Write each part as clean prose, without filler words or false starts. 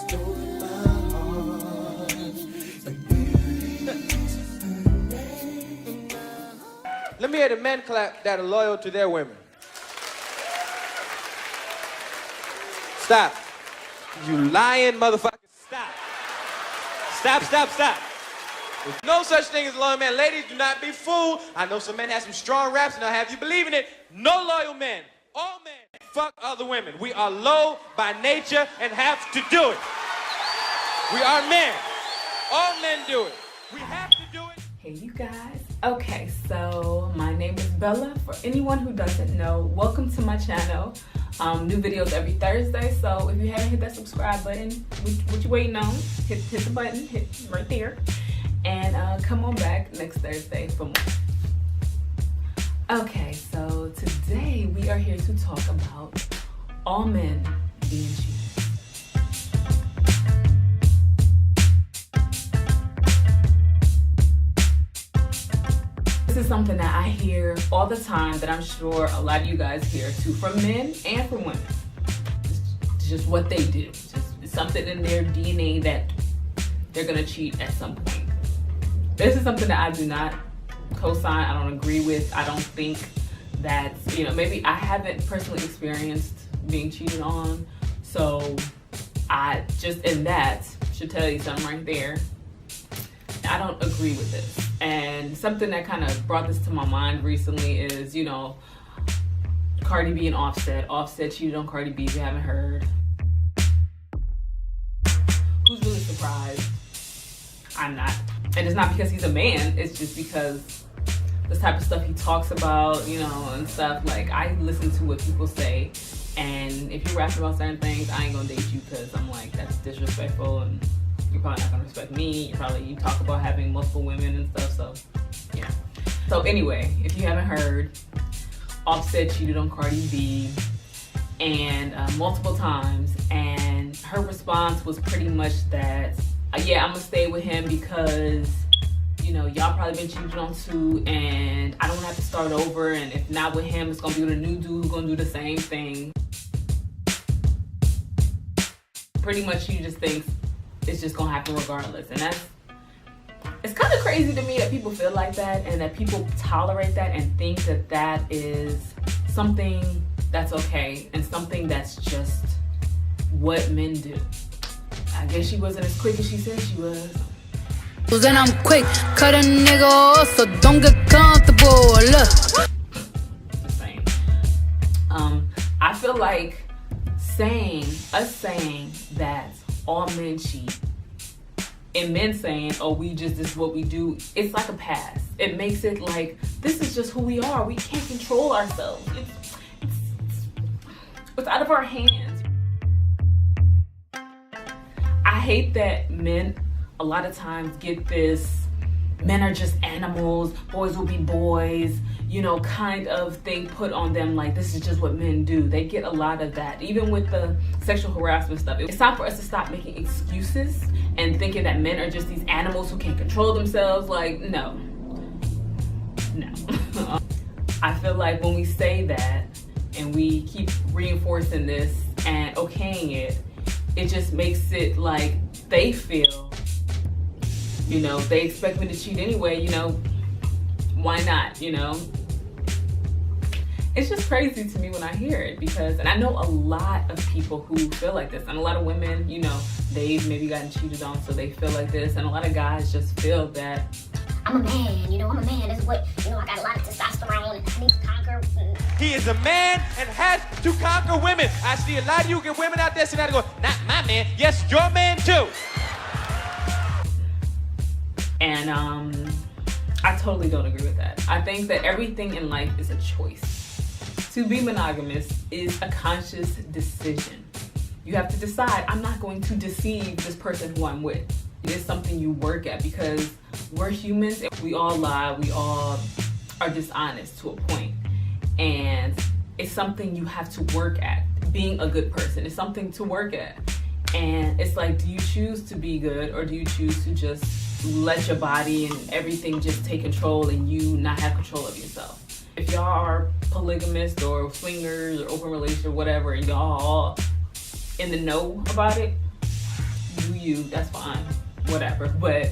Let me hear the men clap that are loyal to their women. Stop. You lying motherfucker. Stop. Stop, stop, stop. There's no such thing as a loyal man. Ladies, do not be fooled. I know some men have some strong raps and I'll have you believe in it. No loyal men. All men fuck other women. We are low by nature and have to do it. We are men. All men do it. We have to do it. Hey you guys. Okay, so my name is Bella. For anyone who doesn't know, welcome to my channel. New videos every Thursday, so if you haven't hit that subscribe button, what you waiting on? Hit the button, hit right there, and come on back next Thursday for more. Okay, so today we are here to talk about all men being cheated. This is something that I hear all the time, that I'm sure a lot of you guys hear too, from men and from women. It's just what they do. It's something in their DNA that they're gonna cheat at some point. This is something that I do not co-sign, I don't agree with. I don't think that, maybe I haven't personally experienced being cheated on, so I just in that should tell you something right there. I don't agree with this. And something that kind of brought this to my mind recently is, Cardi B and Offset. Offset cheated on Cardi B, if you haven't heard. Who's really surprised? I'm not. And it's not because he's a man, it's just because this type of stuff he talks about, and stuff. Like, I listen to what people say, and if you're rapping about certain things, I ain't gonna date you because I'm like, that's disrespectful, and you're probably not gonna respect me. You talk about having multiple women and stuff, so yeah. So anyway, if you haven't heard, Offset cheated on Cardi B and multiple times, and her response was pretty much that, yeah, I'm gonna stay with him because y'all probably been cheated on too, and I don't have to start over, and if not with him, it's gonna be with a new dude who's gonna do the same thing. Pretty much she just thinks it's just gonna happen regardless, and it's kind of crazy to me that people feel like that and that people tolerate that and think that that is something that's okay and something that's just what men do. I guess she wasn't as quick as she said she was. Well, then I'm quick, cut a nigga off, so don't get comfortable. Look. Just saying. I feel like saying that all men cheat, and men saying, oh, this is what we do, it's like a pass. It makes it like, this is just who we are. We can't control ourselves. It's out of our hands. I hate that men a lot of times get this, men are just animals, boys will be boys, kind of thing put on them, like this is just what men do. They get a lot of that, even with the sexual harassment stuff. It's time for us to stop making excuses and thinking that men are just these animals who can't control themselves. Like, no. I feel like when we say that and we keep reinforcing this and okaying it, it just makes it like they feel, they expect me to cheat anyway, why not, It's just crazy to me when I hear it because, and I know a lot of people who feel like this, and a lot of women, they've maybe gotten cheated on, so they feel like this, and a lot of guys just feel that I'm a man, I'm a man. That's what, I got a lot of testosterone and I need to conquer. He is a man and has to conquer women. I see a lot of you get women out there sitting out there going, not my man. Yes, your man too. And I totally don't agree with that. I think that everything in life is a choice. To be monogamous is a conscious decision. You have to decide, I'm not going to deceive this person who I'm with. It is something you work at because we're humans. We all lie. We all are dishonest to a point. And it's something you have to work at. Being a good person is something to work at. And it's like, do you choose to be good or do you choose to just let your body and everything just take control and you not have control of yourself? If y'all are polygamous or swingers or open relationship or whatever, and y'all all in the know about it, you, that's fine, whatever. But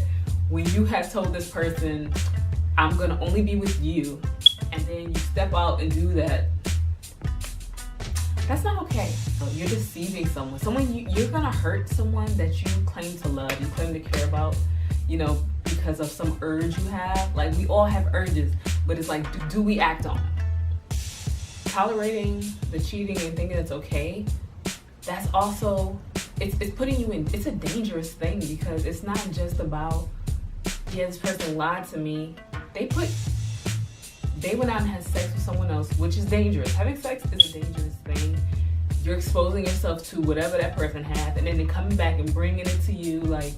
when you have told this person, I'm gonna only be with you, and then you step out and do that, that's not okay. You're deceiving someone. You're gonna hurt someone that you claim to love, you claim to care about, you know, because of some urge you have. Like, we all have urges, but it's like, do we act on it? Tolerating the cheating and thinking it's okay, that's also, it's putting you in, it's a dangerous thing, because it's not just about, yeah, this person lied to me. They went out and had sex with someone else, which is dangerous. Having sex is a dangerous thing. You're exposing yourself to whatever that person has, and then they're coming back and bringing it to you. Like,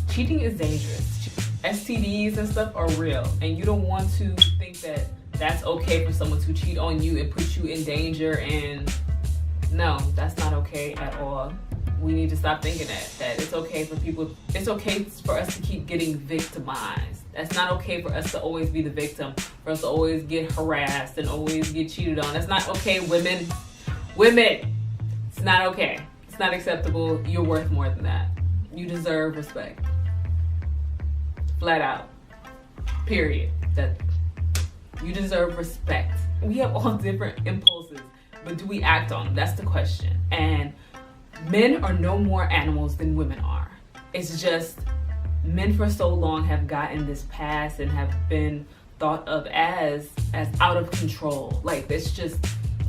cheating is dangerous. STDs and stuff are real, and you don't want to think that that's okay for someone to cheat on you and put you in danger. And no, that's not okay at all. We need to stop thinking that it's okay for people. It's okay for us to keep getting victimized. That's not okay for us to always be the victim, for us to always get harassed and always get cheated on. That's not okay, women. Women, it's not okay. It's not acceptable. You're worth more than that. You deserve respect. Flat out. Period. That you deserve respect. We have all different impulses, but do we act on them? That's the question. And men are no more animals than women are. It's just men for so long have gotten this pass and have been thought of as out of control. Like, it's just,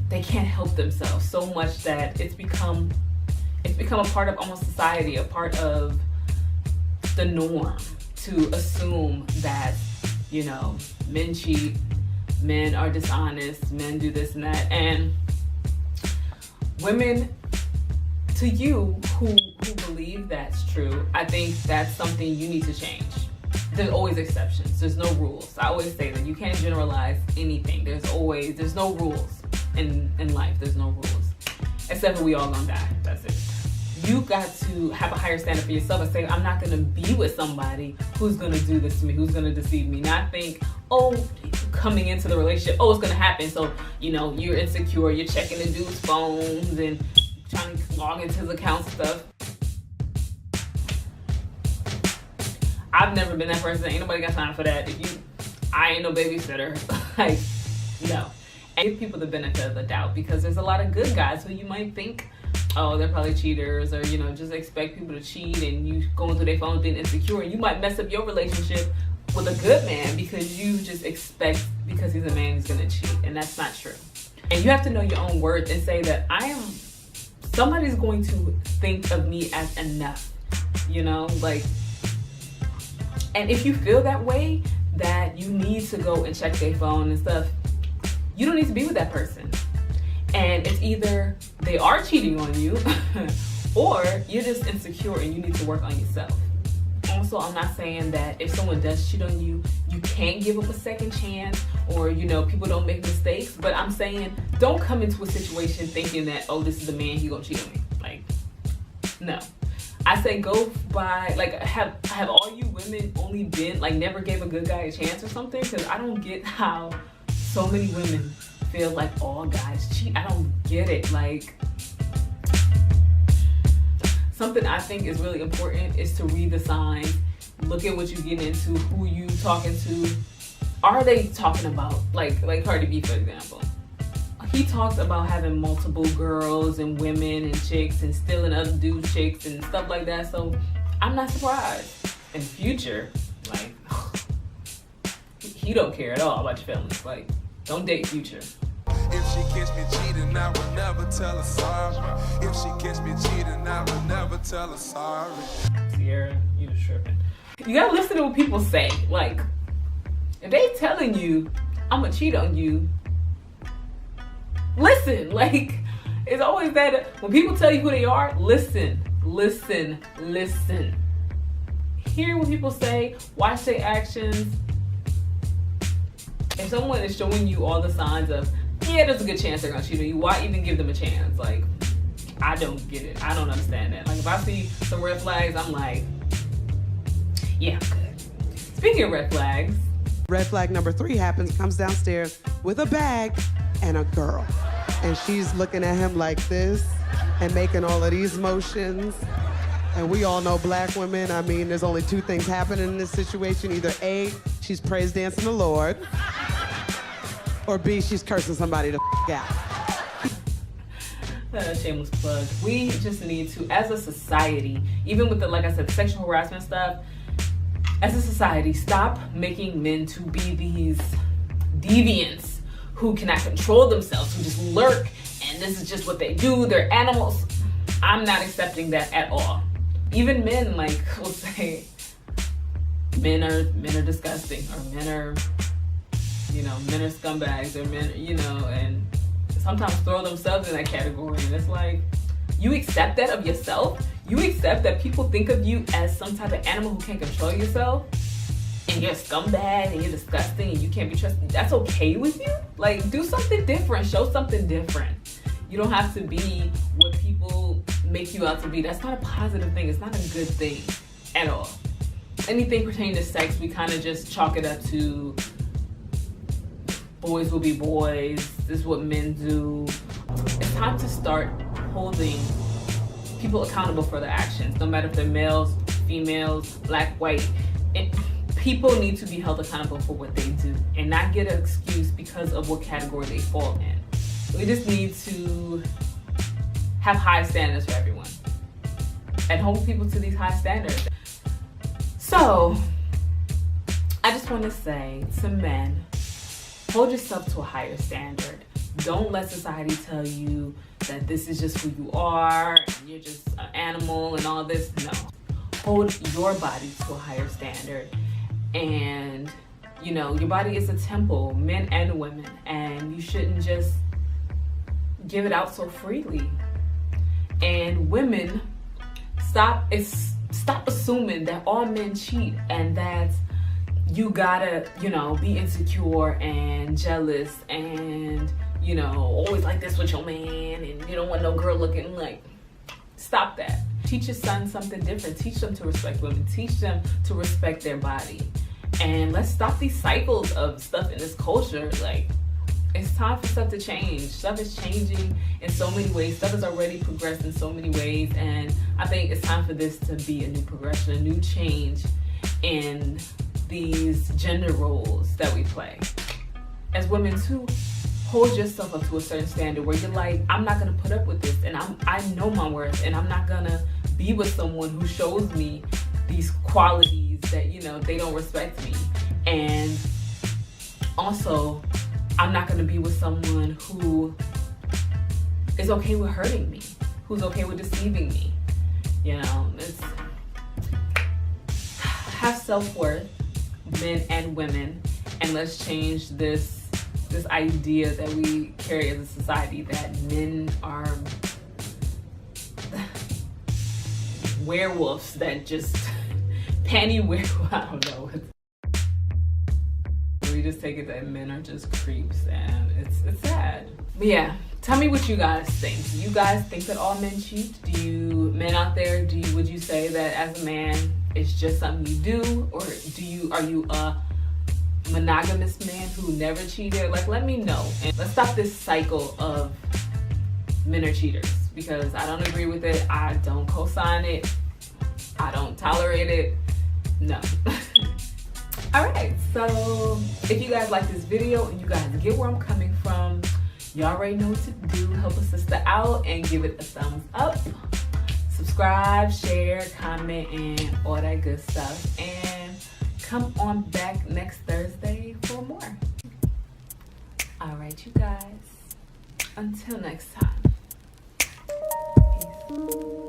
they can't help themselves so much that it's become a part of almost society, a part of the norm to assume that, you know, men cheat, men are dishonest, men do this and that. And women, to you who believe that's true, I think that's something you need to change. There's always exceptions. There's no rules. I always say that you can't generalize anything. There's no rules in life. There's no rules. Except for we all gonna die. That's it. You got to have a higher standard for yourself and say, I'm not gonna be with somebody who's gonna do this to me, who's gonna deceive me. Not think, oh, coming into the relationship, oh, it's gonna happen. So, you know, you're insecure, you're checking the dude's phones and trying to log into his account stuff. I've never been that person. Ain't nobody got time for that. I ain't no babysitter. Like, no. And give people the benefit of the doubt, because there's a lot of good guys who you might think, oh, they're probably cheaters, or, you know, just expect people to cheat, and you going through their phone being insecure, and you might mess up your relationship with a good man because you just expect, because he's a man, he's gonna cheat. And that's not true. And you have to know your own worth and say that somebody's going to think of me as enough, you know, like, and if you feel that way, that you need to go and check their phone and stuff, you don't need to be with that person. And it's either they are cheating on you or you're just insecure and you need to work on yourself. Also, I'm not saying that if someone does cheat on you, you can't give them a second chance, or, you know, people don't make mistakes, but I'm saying don't come into a situation thinking that, oh, this is the man, he gonna cheat on me. Like, no. I say go by, like, have all you women only been, like, never gave a good guy a chance or something? Because I don't get how so many women feel like all guys cheat. I don't get it. Like, something I think is really important is to read the signs, look at what you get into, who you talking to. Are they talking about, like Cardi B, for example? He talks about having multiple girls and women and chicks and stealing other dudes' chicks and stuff like that. So I'm not surprised. In Future, like, he don't care at all about your feelings. Like, don't date Future. If she catch me cheating, I will never tell her sorry. If she catch me cheating, I will never tell her sorry. Sierra, you just tripping. You gotta listen to what people say. Like, if they telling you, I'm gonna cheat on you, listen. Like, it's always that when people tell you who they are, listen. Hear what people say, watch their actions. If someone is showing you all the signs of, yeah, there's a good chance they're gonna cheat on you, why even give them a chance? Like, I don't get it. I don't understand that. Like, if I see some red flags, I'm like, yeah, I'm good. Speaking of red flags. Red flag number 3 comes downstairs with a bag and a girl. And she's looking at him like this and making all of these motions. And we all know black women, I mean, there's only two things happening in this situation. Either A, she's praise dancing the Lord, or B, she's cursing somebody the out. Shameless plug. We just need to, as a society, even with the, like I said, the sexual harassment stuff, as a society, stop making men to be these deviants who cannot control themselves, who just lurk, and this is just what they do, they're animals. I'm not accepting that at all. Even men, like, will say men are disgusting, or men are scumbags, or men, and sometimes throw themselves in that category. And it's like, you accept that of yourself? You accept that people think of you as some type of animal who can't control yourself? And you're a scumbag, and you're disgusting, and you can't be trusted? That's okay with you? Like, do something different, show something different. You don't have to be what people make you out to be. That's not a positive thing. It's not a good thing at all. Anything pertaining to sex, we kind of just chalk it up to boys will be boys. This is what men do. It's time to start holding people accountable for their actions, no matter if they're males, females, black, white. People need to be held accountable for what they do and not get an excuse because of what category they fall in. We just need to have high standards for everyone and hold people to these high standards. So, I just want to say to men, hold yourself to a higher standard. Don't let society tell you that this is just who you are, and you're just an animal and all this. No. Hold your body to a higher standard. And, your body is a temple, men and women, and you shouldn't just give it out so freely. And women, stop assuming that all men cheat and that you gotta, be insecure and jealous and, always like this with your man, and you don't want no girl looking like. Stop that. Teach your son something different. Teach them to respect women. Teach them to respect their body. And let's stop these cycles of stuff in this culture. Like, it's time for stuff to change. Stuff is changing in so many ways. Stuff has already progressed in so many ways. And I think it's time for this to be a new progression, a new change in these gender roles that we play. As women too, hold yourself up to a certain standard where you're like, I'm not gonna put up with this, and I know my worth, and I'm not gonna be with someone who shows me these qualities that, they don't respect me. And also, I'm not gonna be with someone who is okay with hurting me, who's okay with deceiving me. It's have self-worth, men and women, and let's change this idea that we carry as a society that men are werewolves that just panty werewolf. I don't know. We just take it that men are just creeps, and it's sad. But yeah, tell me what you guys think. Do you guys think that all men cheat? Men out there, would you say that as a man it's just something you do, or are you a monogamous man who never cheated? Like, let me know, and let's stop this cycle of men are cheaters, because I don't agree with it. I don't co-sign it. I don't tolerate it. No. Alright, so if you guys like this video and you guys get where I'm coming from, you already know what to do. Help a sister out and give it a thumbs up. Subscribe, share, comment, and all that good stuff. And come on back next Thursday for more. Alright, you guys. Until next time. Peace.